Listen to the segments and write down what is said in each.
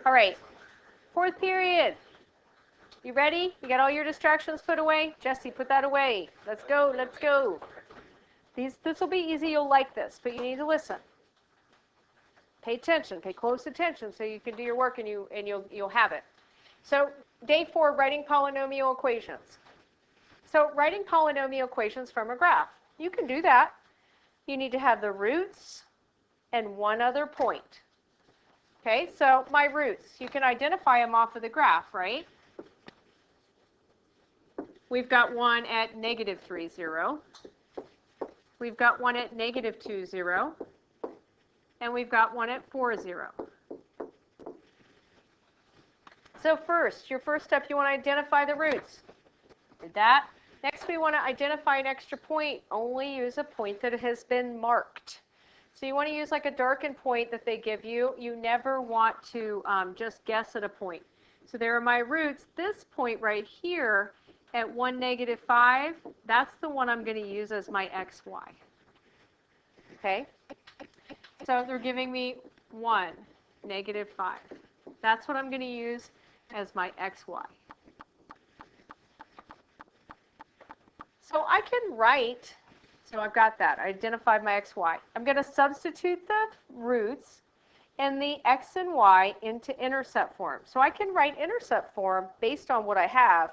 All right, fourth period. You ready? You got all your distractions put away? Jesse, put that away. Let's go, let's go. This will be easy, you'll like this, but you need to listen. Pay attention, pay close attention so you can do your work and you'll have it. So, day 4, writing polynomial equations. So, writing polynomial equations from a graph. You can do that. You need to have the roots and one other point. Okay, so my roots, you can identify them off of the graph, right? We've got one at negative 3, 0. We've got one at negative 2, 0. And we've got one at 4, 0. So first, your first step, you want to identify the roots. Did that. Next, we want to identify an extra point. Only use a point that has been marked. So you want to use like a darkened point that they give you. You never want to just guess at a point. So there are my roots. This point right here at 1, negative 5, that's the one I'm going to use as my xy. Okay? So they're giving me 1, negative 5. That's what I'm going to use as my xy. So I can write, so I've got that. I identified my xy. I'm going to substitute the roots and the x and y into intercept form. So I can write intercept form based on what I have,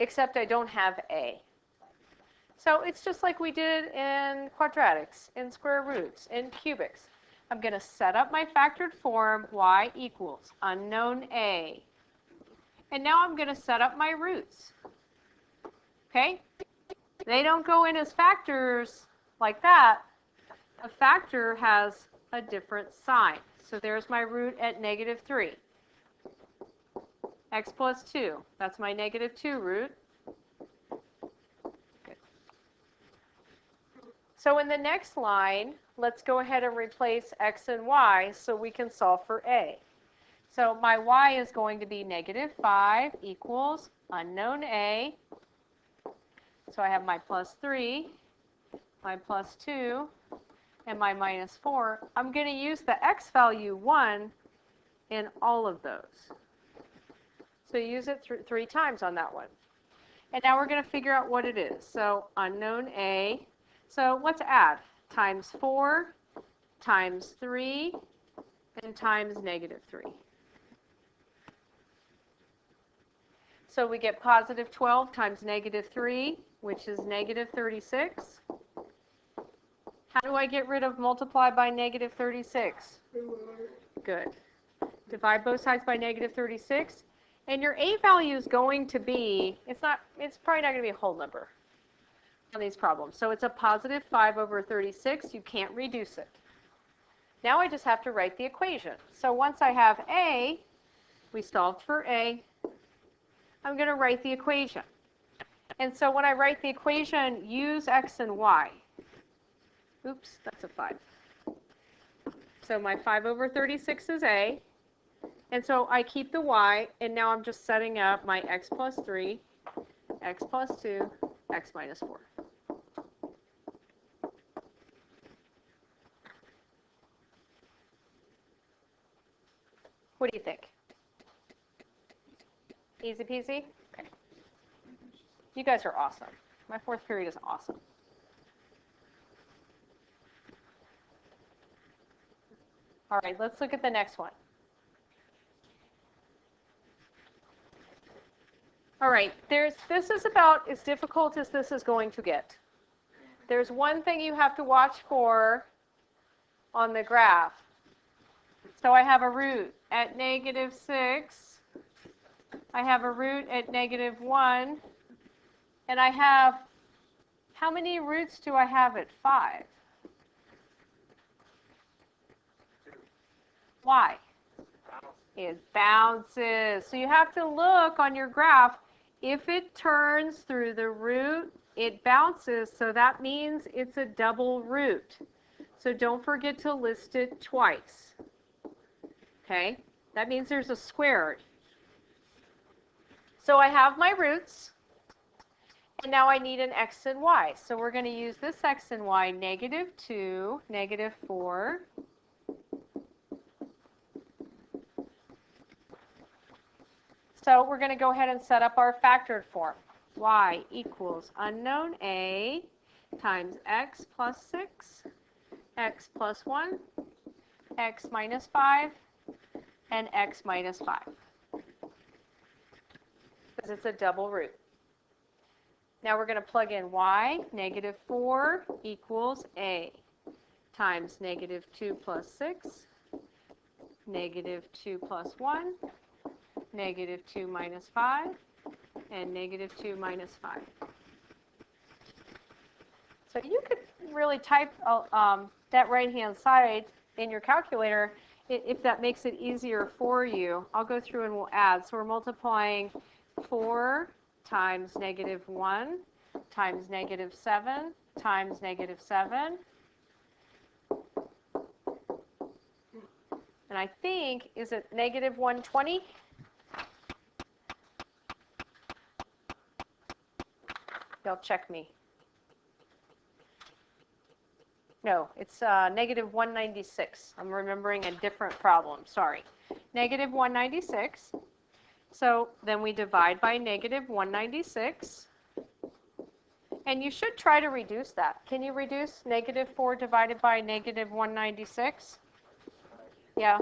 except I don't have a. So it's just like we did in quadratics, in square roots, in cubics. I'm going to set up my factored form, y equals unknown a. And now I'm going to set up my roots. Okay? They don't go in as factors like that. A factor has a different sign. So there's my root at negative 3. X plus 2. That's my negative 2 root. Good. So in the next line, let's go ahead and replace x and y so we can solve for a. So my y is going to be negative 5 equals unknown a. So I have my plus 3, my plus 2, and my minus 4. I'm going to use the x value 1 in all of those. So use it 3 times on that one. And now we're going to figure out what it is. So unknown a. So let's add times 4 times 3 and times negative 3. So we get positive 12 times negative 3, which is negative 36. How do I get rid of multiply by negative 36? Good. Divide both sides by negative 36. And your a value is going to be, it's probably not going to be a whole number on these problems. So it's a positive 5 over 36. You can't reduce it. Now I just have to write the equation. So once I have a, we solved for a, I'm going to write the equation. And so when I write the equation, use x and y. Oops, that's a 5. So my 5 over 36 is a. And so I keep the y, and now I'm just setting up my x plus 3, x plus 2, x minus 4. What do you think? Easy peasy? Okay. You guys are awesome. My fourth period is awesome. All right, let's look at the next one. All right, this is about as difficult as this is going to get. There's one thing you have to watch for on the graph. So I have a root at negative 6. I have a root at negative 1. And I have, how many roots do I have at 5? Why? It bounces. So you have to look on your graph. If it turns through the root, it bounces. So that means it's a double root. So don't forget to list it twice. Okay? That means there's a squared. So I have my roots. And now I need an x and y. So we're going to use this x and y, negative 2, negative 4. So we're going to go ahead and set up our factored form. Y equals unknown A times x plus 6, x plus 1, x minus 5, and x minus 5. Because it's a double root. Now we're going to plug in y, negative 4 equals A times negative 2 plus 6, negative 2 plus 1, negative 2 minus 5, and negative 2 minus 5. So you could really type that right-hand side in your calculator if that makes it easier for you. I'll go through and we'll add. So we're multiplying 4 times negative 1 times negative 7 times negative 7. And I think, is it negative 120? Y'all check me. No, it's negative 196. I'm remembering a different problem. Sorry. Negative 196. So then we divide by negative 196. And you should try to reduce that. Can you reduce negative 4 divided by negative 196? Yeah.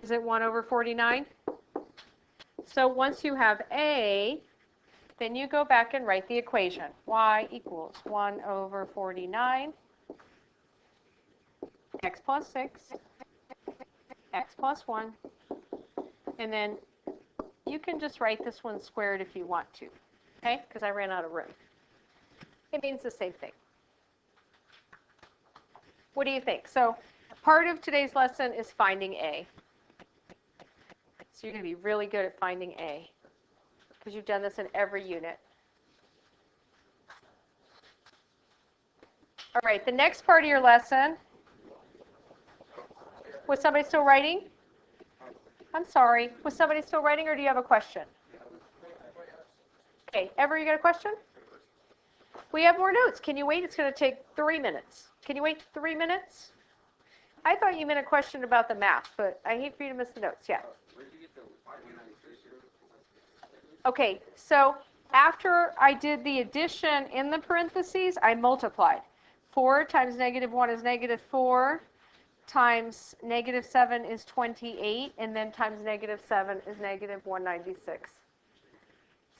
Is it 1 over 49? So once you have A, then you go back and write the equation. Y equals 1 over 49, x plus 6, x plus 1, and then you can just write this one squared if you want to, okay? Because I ran out of room. It means the same thing. What do you think? So part of today's lesson is finding A. So you're going to be really good at finding A because you've done this in every unit. All right, the next part of your lesson. Was somebody still writing? I'm sorry. Was somebody still writing, or do you have a question? Okay, Ever, you got a question? We have more notes. Can you wait? It's going to take 3 minutes. Can you wait 3 minutes? I thought you meant a question about the math, but I hate for you to miss the notes. Yeah. Okay, so after I did the addition in the parentheses, I multiplied. 4 times negative 1 is negative 4, times negative 7 is 28, and then times negative 7 is negative 196.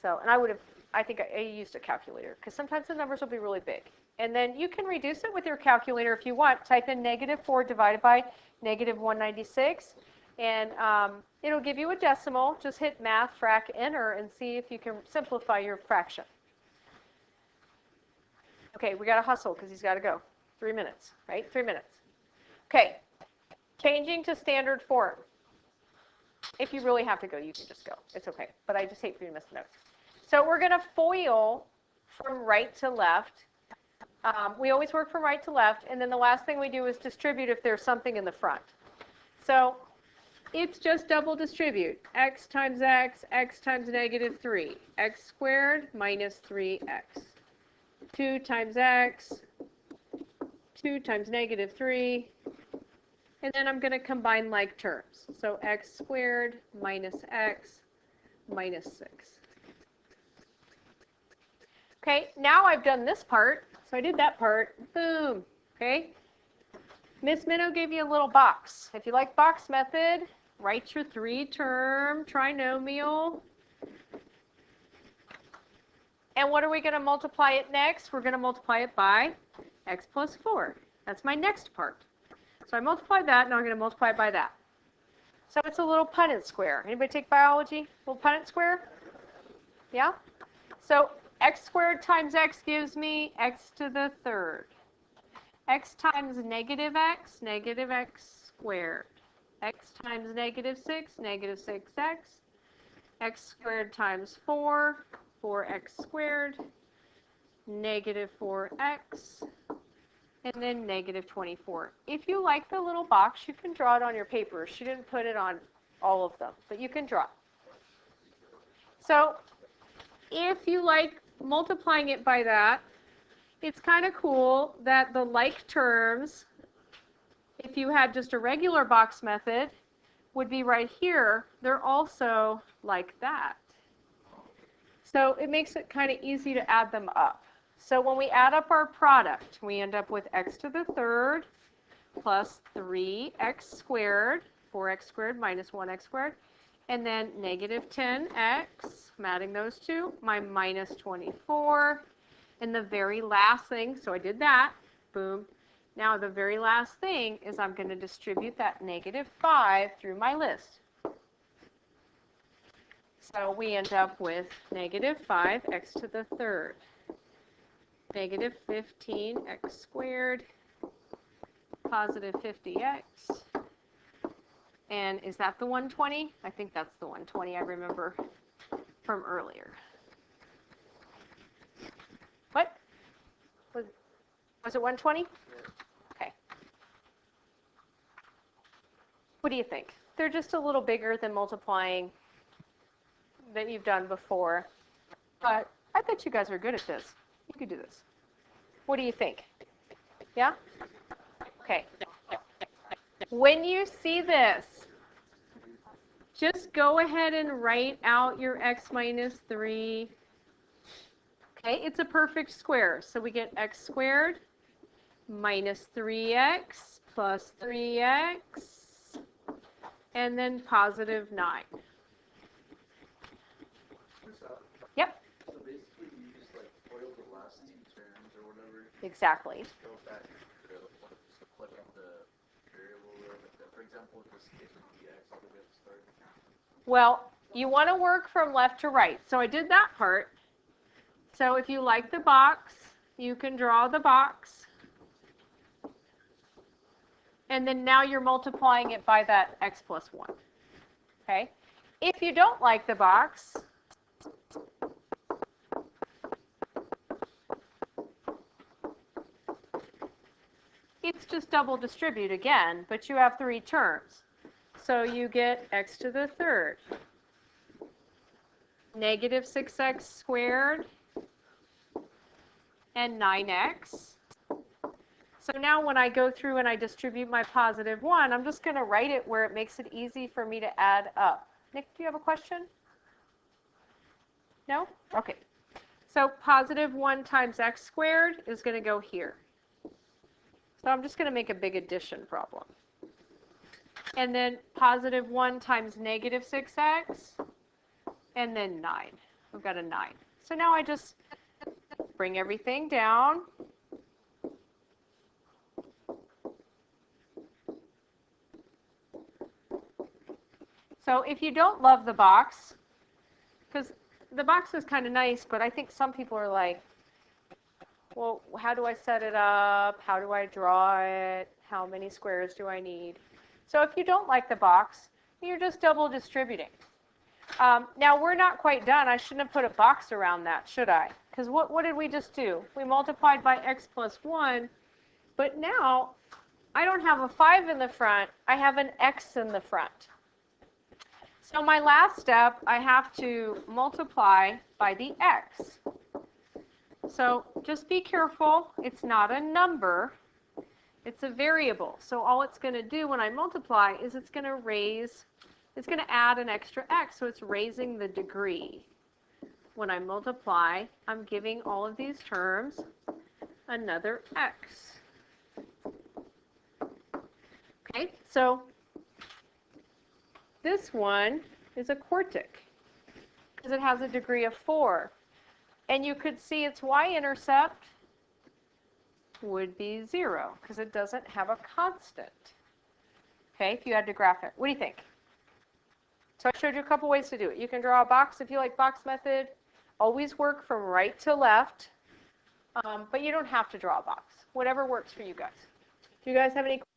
So, and I think I used a calculator, because sometimes the numbers will be really big. And then you can reduce it with your calculator if you want. Type in negative 4 divided by negative 196, and it'll give you a decimal. Just hit math, frac, enter, and see if you can simplify your fraction. Okay, we got to hustle because he's got to go. 3 minutes, right? 3 minutes. Okay, changing to standard form. If you really have to go, you can just go. It's okay, but I just hate for you to miss the notes. So we're going to FOIL from right to left. We always work from right to left, and then the last thing we do is distribute if there's something in the front. So it's just double distribute. X times x, x times negative 3. X squared minus 3x. 2 times x, 2 times negative 3. And then I'm going to combine like terms. So x squared minus x minus 6. Okay, now I've done this part. So I did that part. Boom. Okay. Miss Minnow gave you a little box. If you like box method, write your 3-term trinomial. And what are we going to multiply it next? We're going to multiply it by x plus 4. That's my next part. So I multiplied that, now I'm going to multiply it by that. So it's a little Punnett square. Anybody take biology? Little Punnett square? Yeah? So x squared times x gives me x to the 3rd. X times negative x squared. X times negative 6, negative 6x. X squared times 4, 4x squared. Negative 4x. And then negative 24. If you like the little box, you can draw it on your paper. She didn't put it on all of them, but you can draw. So if you like multiplying it by that, it's kind of cool that the like terms, if you had just a regular box method, would be right here, they're also like that. So it makes it kind of easy to add them up. So when we add up our product, we end up with x to the third plus 3x squared, 4x squared minus 1x squared, and then negative 10x, I'm adding those two, my minus 24, and the very last thing, so I did that, boom. Now the very last thing is I'm going to distribute that negative 5 through my list. So we end up with negative 5x to the third, negative 15x squared, positive 50x. And is that the 120? I think that's the 120 I remember from earlier. What? Was it 120? Okay. What do you think? They're just a little bigger than multiplying that you've done before. But I bet you guys are good at this. You could do this. What do you think? Yeah? Okay. When you see this, just go ahead and write out your x minus 3. Okay, it's a perfect square. So we get x squared minus 3x plus 3x, and then positive 9. Yep. So basically you just like FOIL the last two terms or whatever. Exactly. Go back to plug in the variable or for example, this case would be x all the way at the start. Well, you want to work from left to right. So I did that part. So if you like the box, you can draw the box. And then now you're multiplying it by that x plus 1. Okay? If you don't like the box, it's just double distribute again, but you have 3 terms. So you get x to the third, negative 6x squared, and 9x. So now when I go through and I distribute my positive 1, I'm just going to write it where it makes it easy for me to add up. Nick, do you have a question? No? Okay. So positive 1 times x squared is going to go here. So I'm just going to make a big addition problem. And then positive 1 times negative 6x, and then 9. We've got a 9. So now I just bring everything down. So if you don't love the box, because the box is kind of nice, but I think some people are like, well, how do I set it up? How do I draw it? How many squares do I need? So if you don't like the box, you're just double distributing. Now we're not quite done. I shouldn't have put a box around that, should I? Because what did we just do? We multiplied by x plus 1, but now I don't have a 5 in the front. I have an x in the front. So my last step, I have to multiply by the x. So just be careful. It's not a number. It's a variable. So all it's going to do when I multiply is it's going to add an extra x. So it's raising the degree. When I multiply, I'm giving all of these terms another x. Okay, so this one is a quartic because it has a degree of 4. And you could see its y-intercept would be 0 because it doesn't have a constant. Okay, if you had to graph it. What do you think? So I showed you a couple ways to do it. You can draw a box if you like box method. Always work from right to left, but you don't have to draw a box. Whatever works for you guys. Do you guys have any questions?